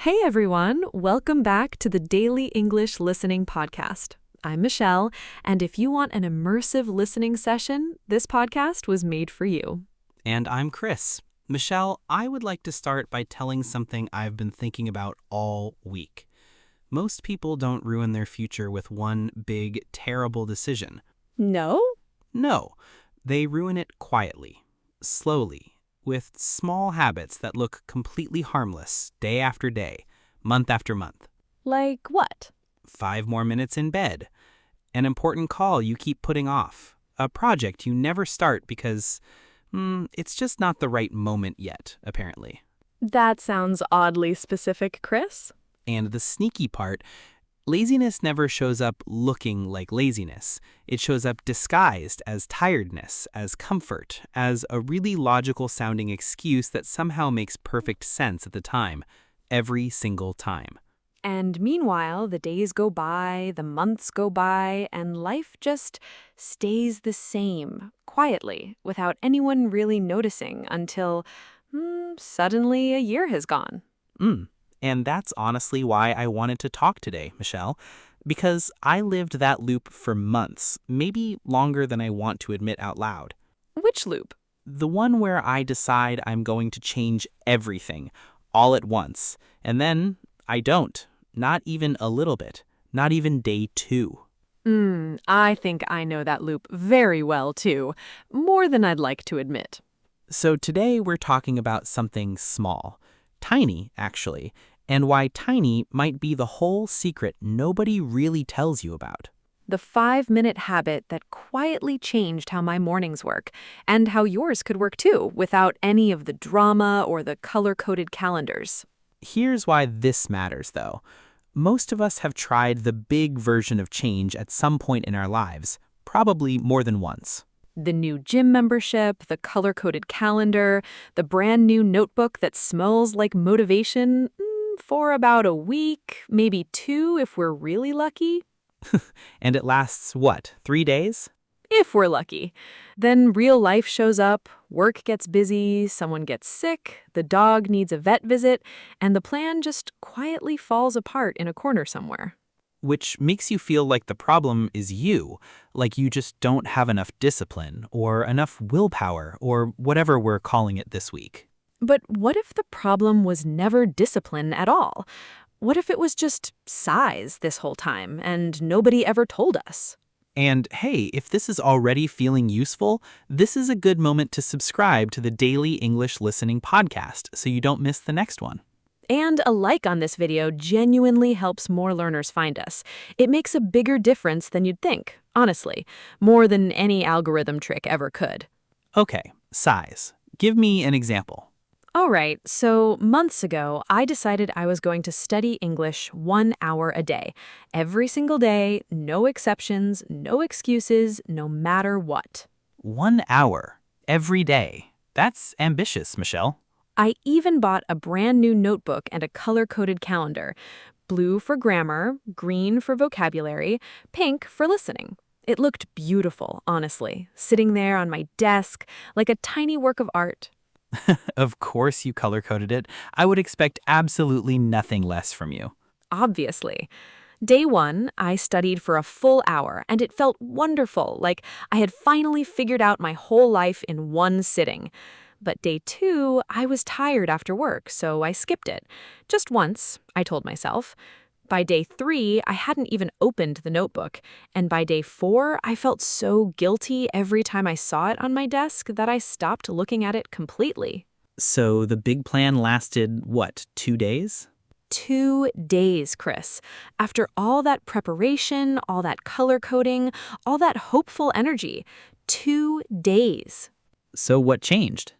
Hey everyone, welcome back to the Daily English Listening Podcast. I'm Michelle, and if you want an immersive listening session, this podcast was made for you. And I'm Chris. Michelle, I would like to start by telling something I've been thinking about all week. Most people don't ruin their future with one big, terrible decision. No? No, they ruin it quietly, slowly, with small habits that look completely harmless day after day, month after month. Like what? 5 more minutes in bed, an important call you keep putting off, a project you never start because it's just not the right moment yet, apparently. That sounds oddly specific, Chris. And the sneaky part, laziness never shows up looking like laziness. It shows up disguised as tiredness, as comfort, as a really logical-sounding excuse that somehow makes perfect sense at the time, every single time. And meanwhile, the days go by, the months go by, and life just stays the same, quietly, without anyone really noticing until suddenly a year has gone. And that's honestly why I wanted to talk today, Michelle, because I lived that loop for months, maybe longer than I want to admit out loud. Which loop? The one where I decide I'm going to change everything, all at once, and then I don't, not even a little bit, not even day 2. I think I know that loop very well, too, more than I'd like to admit. So today we're talking about something small, tiny, actually, and why tiny might be the whole secret nobody really tells you about. The 5-minute habit that quietly changed how my mornings work, and how yours could work too, without any of the drama or the color-coded calendars. Here's why this matters, though. Most of us have tried the big version of change at some point in our lives, probably more than once. The new gym membership, the color-coded calendar, the brand new notebook that smells like motivation for about a week, maybe 2 if we're really lucky. And it lasts, what, 3 days? If we're lucky. Then real life shows up, work gets busy, someone gets sick, the dog needs a vet visit, and the plan just quietly falls apart in a corner somewhere. Which makes you feel like the problem is you, like you just don't have enough discipline or enough willpower or whatever we're calling it this week. But what if the problem was never discipline at all? What if it was just size this whole time and nobody ever told us? And hey, if this is already feeling useful, this is a good moment to subscribe to the Daily English Listening Podcast so you don't miss the next one. And a like on this video genuinely helps more learners find us. It makes a bigger difference than you'd think, honestly, more than any algorithm trick ever could. Okay, size. Give me an example. All right, so months ago, I decided I was going to study English 1 hour a day. Every single day, no exceptions, no excuses, no matter what. 1 hour, every day. That's ambitious, Michelle. I even bought a brand new notebook and a color-coded calendar. Blue for grammar, green for vocabulary, pink for listening. It looked beautiful, honestly, sitting there on my desk like a tiny work of art. Of course you color-coded it. I would expect absolutely nothing less from you. Obviously. Day 1, I studied for a full hour, and it felt wonderful, like I had finally figured out my whole life in one sitting. But day 2, I was tired after work, so I skipped it. Just once, I told myself. By day 3, I hadn't even opened the notebook, and by day 4, I felt so guilty every time I saw it on my desk that I stopped looking at it completely. So the big plan lasted, what, 2 days? 2 days, Chris. After all that preparation, all that color coding, all that hopeful energy. 2 days. So what changed?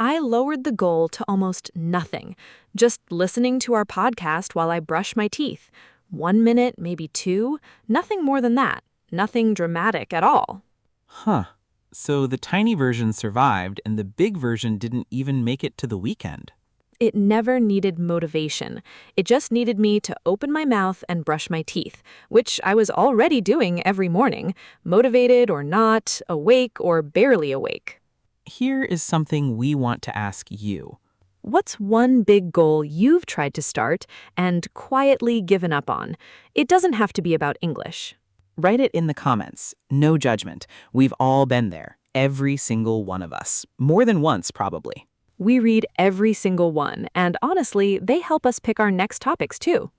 I lowered the goal to almost nothing, just listening to our podcast while I brush my teeth. 1 minute, maybe 2, nothing more than that, nothing dramatic at all. Huh. So the tiny version survived and the big version didn't even make it to the weekend. It never needed motivation. It just needed me to open my mouth and brush my teeth, which I was already doing every morning, motivated or not, awake or barely awake. Here is something we want to ask you. What's one big goal you've tried to start and quietly given up on? It doesn't have to be about English. Write it in the comments. No judgment. We've all been there. Every single one of us. More than once, probably. We read every single one, and honestly, they help us pick our next topics too.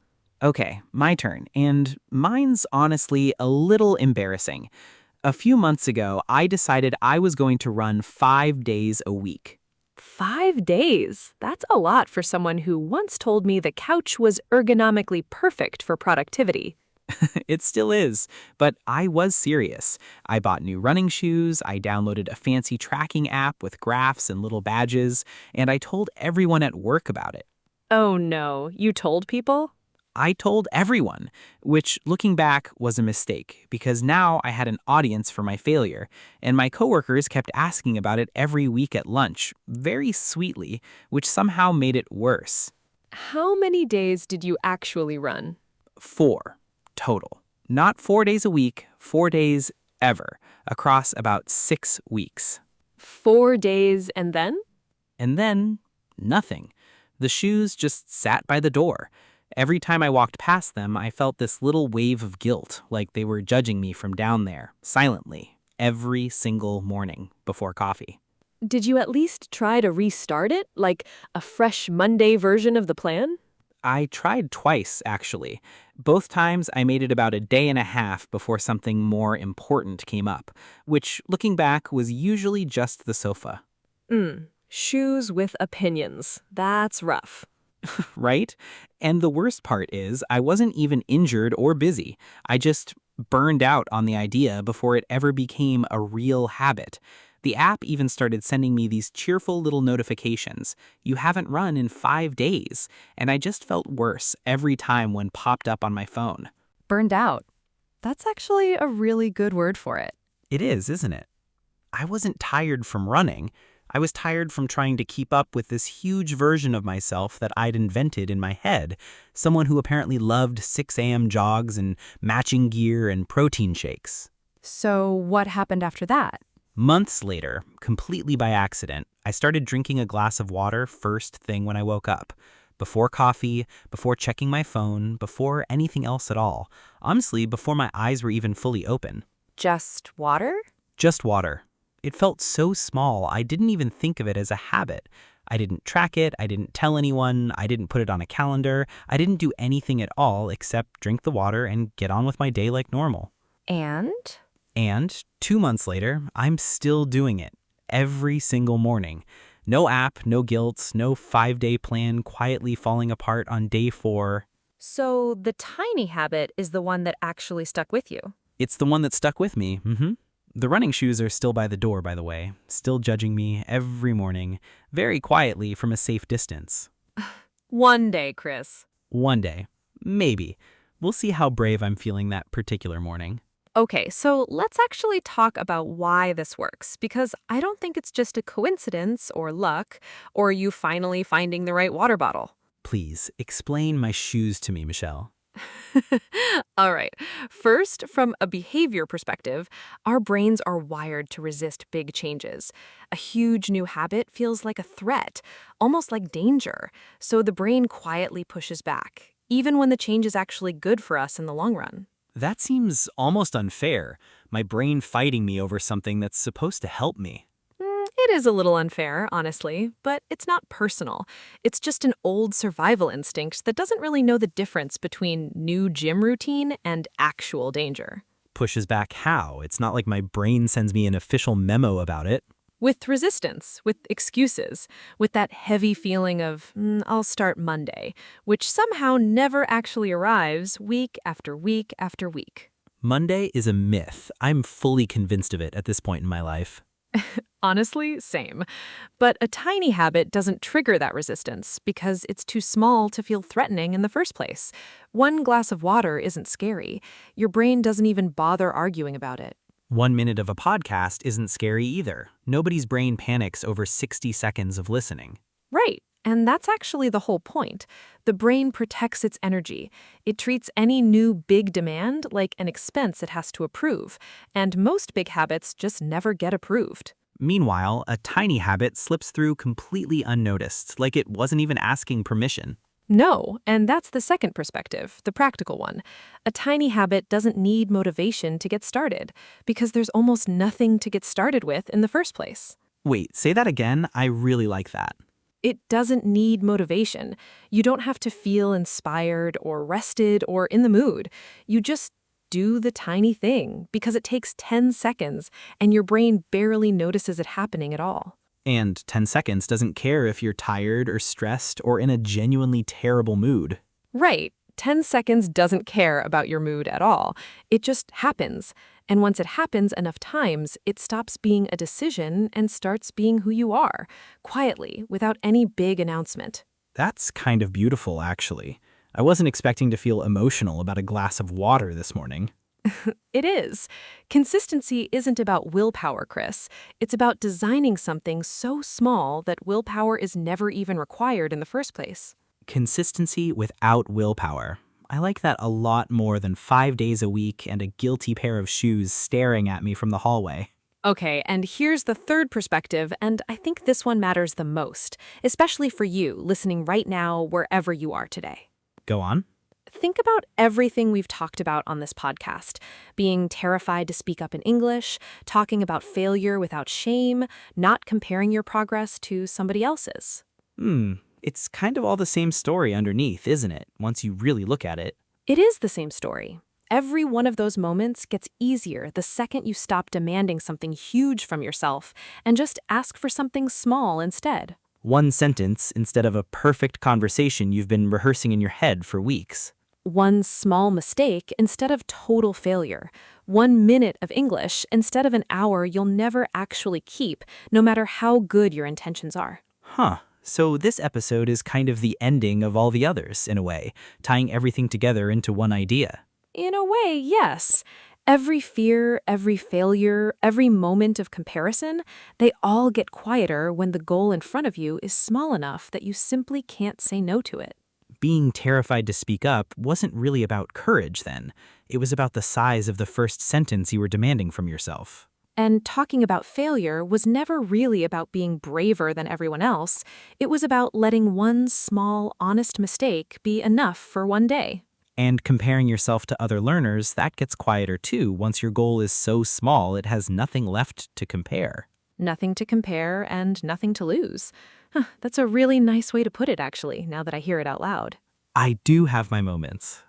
Okay, my turn. And mine's honestly a little embarrassing. A few months ago, I decided I was going to run 5 days a week. 5 days? That's a lot for someone who once told me the couch was ergonomically perfect for productivity. It still is, but I was serious. I bought new running shoes, I downloaded a fancy tracking app with graphs and little badges, and I told everyone at work about it. Oh no, you told people? I told everyone, which looking back was a mistake because now I had an audience for my failure, and my coworkers kept asking about it every week at lunch, very sweetly, which somehow made it worse. How many days did you actually run? 4 total. Not 4 days a week, 4 days ever, across about 6 weeks. 4 days and then? And then, nothing. The shoes just sat by the door. Every time I walked past them, I felt this little wave of guilt, like they were judging me from down there, silently, every single morning before coffee. Did you at least try to restart it, like a fresh Monday version of the plan? I tried twice, actually. Both times I made it about a day and a half before something more important came up, which, looking back, was usually just the sofa. Shoes with opinions. That's rough. Right? And the worst part is, I wasn't even injured or busy. I just burned out on the idea before it ever became a real habit. The app even started sending me these cheerful little notifications. You haven't run in 5 days. And I just felt worse every time one popped up on my phone. Burned out. That's actually a really good word for it. It is, isn't it? I wasn't tired from running. I was tired from trying to keep up with this huge version of myself that I'd invented in my head, someone who apparently loved 6 a.m. jogs and matching gear and protein shakes. So what happened after that? Months later, completely by accident, I started drinking a glass of water first thing when I woke up. Before coffee, before checking my phone, before anything else at all. Honestly, before my eyes were even fully open. Just water? Just water. It felt so small, I didn't even think of it as a habit. I didn't track it, I didn't tell anyone, I didn't put it on a calendar, I didn't do anything at all except drink the water and get on with my day like normal. And? And 2 months later, I'm still doing it. Every single morning. No app, no guilt, no 5-day plan quietly falling apart on day 4. So the tiny habit is the one that actually stuck with you? It's the one that stuck with me, The running shoes are still by the door, by the way, still judging me every morning, very quietly from a safe distance. One day, Chris. One day. Maybe. We'll see how brave I'm feeling that particular morning. Okay, so let's actually talk about why this works, because I don't think it's just a coincidence or luck or you finally finding the right water bottle. Please, explain my shoes to me, Michelle. All right. First, from a behavior perspective, our brains are wired to resist big changes. A huge new habit feels like a threat, almost like danger. So the brain quietly pushes back, even when the change is actually good for us in the long run. That seems almost unfair, my brain fighting me over something that's supposed to help me. It is a little unfair, honestly, but it's not personal. It's just an old survival instinct that doesn't really know the difference between new gym routine and actual danger. Pushes back how? It's not like my brain sends me an official memo about it. With resistance, with excuses, with that heavy feeling of, I'll start Monday, which somehow never actually arrives week after week after week. Monday is a myth. I'm fully convinced of it at this point in my life. Honestly, same. But a tiny habit doesn't trigger that resistance because it's too small to feel threatening in the first place. One glass of water isn't scary. Your brain doesn't even bother arguing about it. 1 minute of a podcast isn't scary either. Nobody's brain panics over 60 seconds of listening. Right. And that's actually the whole point. The brain protects its energy. It treats any new big demand like an expense it has to approve. And most big habits just never get approved. Meanwhile, a tiny habit slips through completely unnoticed, like it wasn't even asking permission. No, and that's the second perspective, the practical one. A tiny habit doesn't need motivation to get started, because there's almost nothing to get started with in the first place. Wait, say that again? I really like that. It doesn't need motivation. You don't have to feel inspired or rested or in the mood. You just do the tiny thing because it takes 10 seconds and your brain barely notices it happening at all. And 10 seconds doesn't care if you're tired or stressed or in a genuinely terrible mood. Right. 10 seconds doesn't care about your mood at all. It just happens. And once it happens enough times, it stops being a decision and starts being who you are, quietly, without any big announcement. That's kind of beautiful, actually. I wasn't expecting to feel emotional about a glass of water this morning. It is. Consistency isn't about willpower, Chris. It's about designing something so small that willpower is never even required in the first place. Consistency without willpower. I like that a lot more than 5 days a week and a guilty pair of shoes staring at me from the hallway. Okay, and here's the third perspective, and I think this one matters the most, especially for you listening right now, wherever you are today. Go on. Think about everything we've talked about on this podcast. Being terrified to speak up in English, talking about failure without shame, not comparing your progress to somebody else's. It's kind of all the same story underneath, isn't it, once you really look at it? It is the same story. Every one of those moments gets easier the second you stop demanding something huge from yourself and just ask for something small instead. One sentence instead of a perfect conversation you've been rehearsing in your head for weeks. One small mistake instead of total failure. 1 minute of English instead of an hour you'll never actually keep, no matter how good your intentions are. So this episode is kind of the ending of all the others, in a way, tying everything together into one idea. In a way, yes. Every fear, every failure, every moment of comparison, they all get quieter when the goal in front of you is small enough that you simply can't say no to it. Being terrified to speak up wasn't really about courage then. It was about the size of the first sentence you were demanding from yourself. And talking about failure was never really about being braver than everyone else. It was about letting one small, honest mistake be enough for one day. And comparing yourself to other learners, that gets quieter too once your goal is so small it has nothing left to compare. Nothing to compare and nothing to lose. That's a really nice way to put it, actually, now that I hear it out loud. I do have my moments.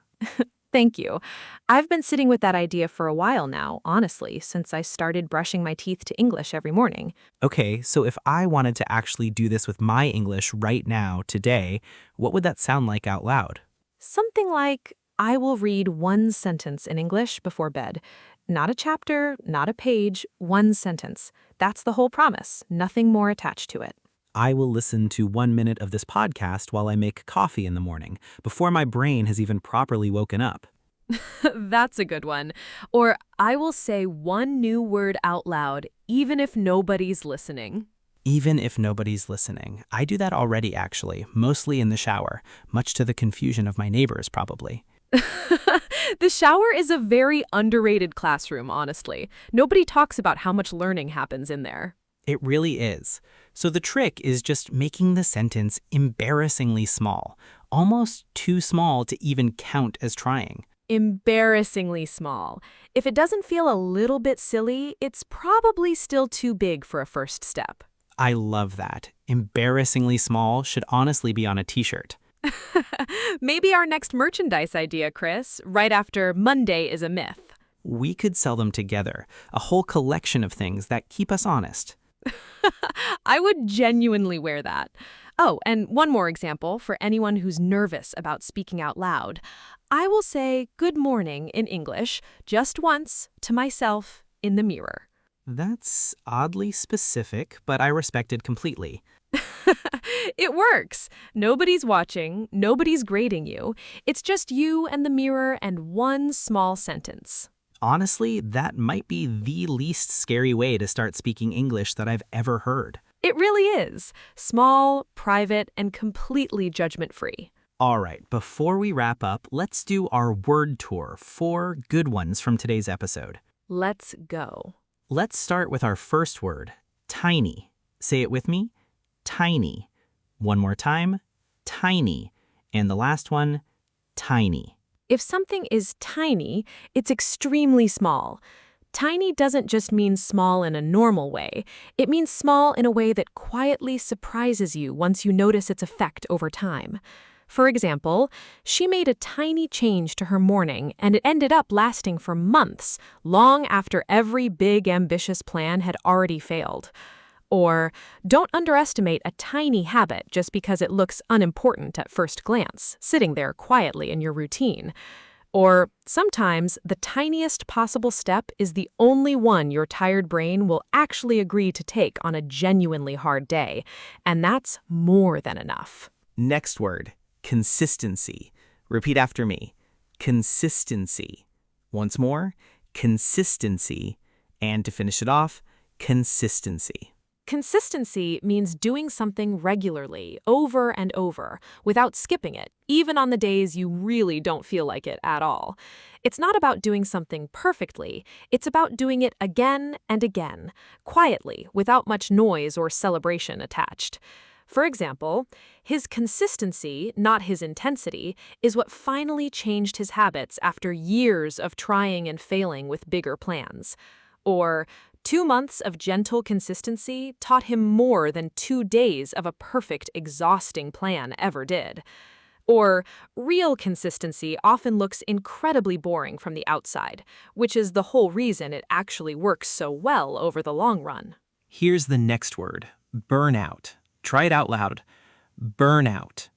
Thank you. I've been sitting with that idea for a while now, honestly, since I started brushing my teeth to English every morning. Okay, so if I wanted to actually do this with my English right now, today, what would that sound like out loud? Something like, I will read one sentence in English before bed. Not a chapter, not a page, one sentence. That's the whole promise, nothing more attached to it. I will listen to 1 minute of this podcast while I make coffee in the morning, before my brain has even properly woken up. That's a good one. Or I will say one new word out loud, even if nobody's listening. Even if nobody's listening. I do that already, actually, mostly in the shower, much to the confusion of my neighbors, probably. The shower is a very underrated classroom, honestly. Nobody talks about how much learning happens in there. It really is. So the trick is just making the sentence embarrassingly small, almost too small to even count as trying. Embarrassingly small. If it doesn't feel a little bit silly, it's probably still too big for a first step. I love that. Embarrassingly small should honestly be on a t-shirt. Maybe our next merchandise idea, Chris, right after Monday is a myth. We could sell them together, a whole collection of things that keep us honest. I would genuinely wear that. Oh, and one more example for anyone who's nervous about speaking out loud. I will say good morning in English just once to myself in the mirror. That's oddly specific, but I respect it completely. It works. Nobody's watching, nobody's grading you. It's just you and the mirror and one small sentence. Honestly, that might be the least scary way to start speaking English that I've ever heard. It really is. Small, private, and completely judgment-free. All right, before we wrap up, let's do our word tour, 4 good ones from today's episode. Let's go. Let's start with our first word, Tiny. Say it with me. Tiny. One more time. Tiny. And the last one, tiny. If something is tiny, it's extremely small. Tiny doesn't just mean small in a normal way. It means small in a way that quietly surprises you once you notice its effect over time. For example, she made a tiny change to her morning, and it ended up lasting for months, long after every big, ambitious plan had already failed. Or, don't underestimate a tiny habit just because it looks unimportant at first glance, sitting there quietly in your routine. Or, sometimes the tiniest possible step is the only one your tired brain will actually agree to take on a genuinely hard day, and that's more than enough. Next word, consistency. Repeat after me. Consistency. Once more, consistency. And to finish it off, consistency. Consistency means doing something regularly, over and over, without skipping it, even on the days you really don't feel like it at all. It's not about doing something perfectly, it's about doing it again and again, quietly, without much noise or celebration attached. For example, his consistency, not his intensity, is what finally changed his habits after years of trying and failing with bigger plans. Or, 2 months of gentle consistency taught him more than 2 days of a perfect, exhausting plan ever did. Or, real consistency often looks incredibly boring from the outside, which is the whole reason it actually works so well over the long run. Here's the next word, burnout. Try it out loud. Burnout.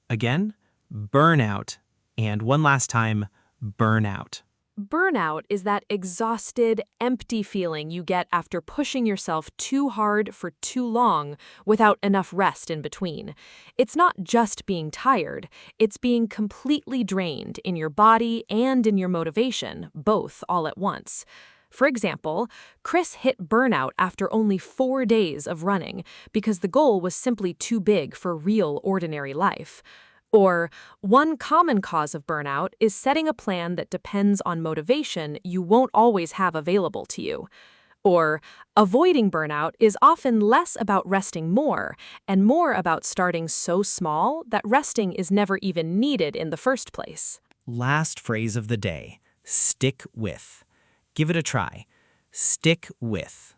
Again, burnout. And one last time, burnout. Burnout is that exhausted, empty feeling you get after pushing yourself too hard for too long without enough rest in between. It's not just being tired, it's being completely drained in your body and in your motivation, both all at once. For example, Chris hit burnout after only 4 days of running because the goal was simply too big for real ordinary life. Or, one common cause of burnout is setting a plan that depends on motivation you won't always have available to you. Or, avoiding burnout is often less about resting more and more about starting so small that resting is never even needed in the first place. Last phrase of the day, stick with. Give it a try. Stick with.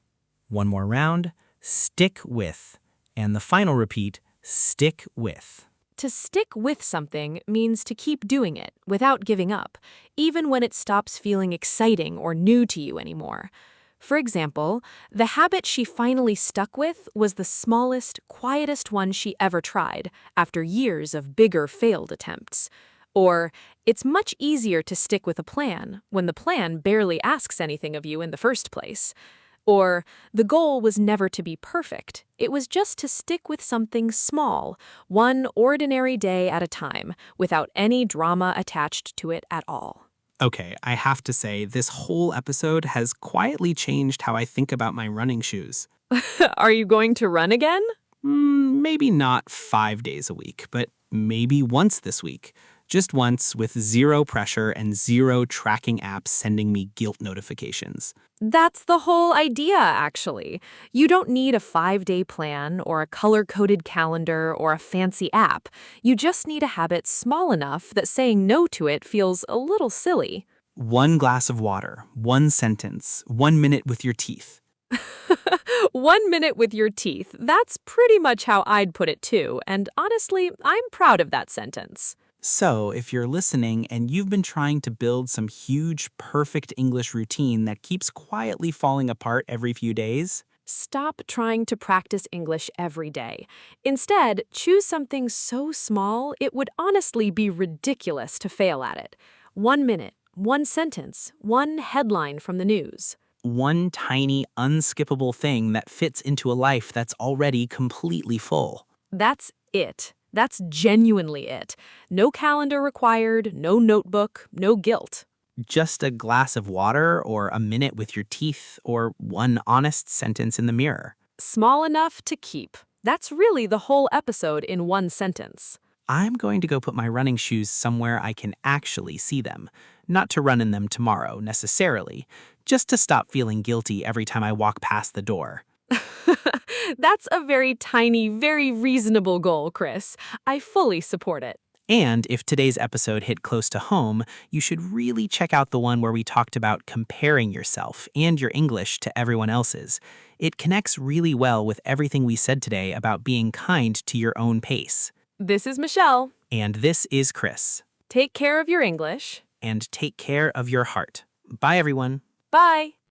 One more round, stick with. And the final repeat, stick with. To stick with something means to keep doing it without giving up, even when it stops feeling exciting or new to you anymore. For example, the habit she finally stuck with was the smallest, quietest one she ever tried, after years of bigger failed attempts. Or, it's much easier to stick with a plan when the plan barely asks anything of you in the first place. Or, the goal was never to be perfect. It was just to stick with something small, one ordinary day at a time, without any drama attached to it at all. Okay, I have to say, this whole episode has quietly changed how I think about my running shoes. Are you going to run again? Maybe not 5 days a week, but maybe once this week. Just once, with zero pressure and zero tracking apps sending me guilt notifications. That's the whole idea, actually. You don't need a 5-day plan or a color-coded calendar or a fancy app. You just need a habit small enough that saying no to it feels a little silly. 1 glass of water, 1 sentence, 1 minute with your teeth. 1 minute with your teeth. That's pretty much how I'd put it too, and honestly, I'm proud of that sentence. So, if you're listening and you've been trying to build some huge, perfect English routine that keeps quietly falling apart every few days, Stop trying to practice English every day. Instead, choose something so small it would honestly be ridiculous to fail at it. 1 minute, 1 sentence, 1 headline from the news. one tiny, unskippable thing that fits into a life that's already completely full. That's it. That's genuinely it. No calendar required, no notebook, no guilt. Just a glass of water, or a minute with your teeth, or 1 honest sentence in the mirror. Small enough to keep. That's really the whole episode in 1 sentence. I'm going to go put my running shoes somewhere I can actually see them. Not to run in them tomorrow, necessarily. Just to stop feeling guilty every time I walk past the door. That's a very tiny, very reasonable goal, Chris. I fully support it. And if today's episode hit close to home, you should really check out the one where we talked about comparing yourself and your English to everyone else's. It connects really well with everything we said today about being kind to your own pace. This is Michelle. And this is Chris. Take care of your English. And take care of your heart. Bye, everyone. Bye.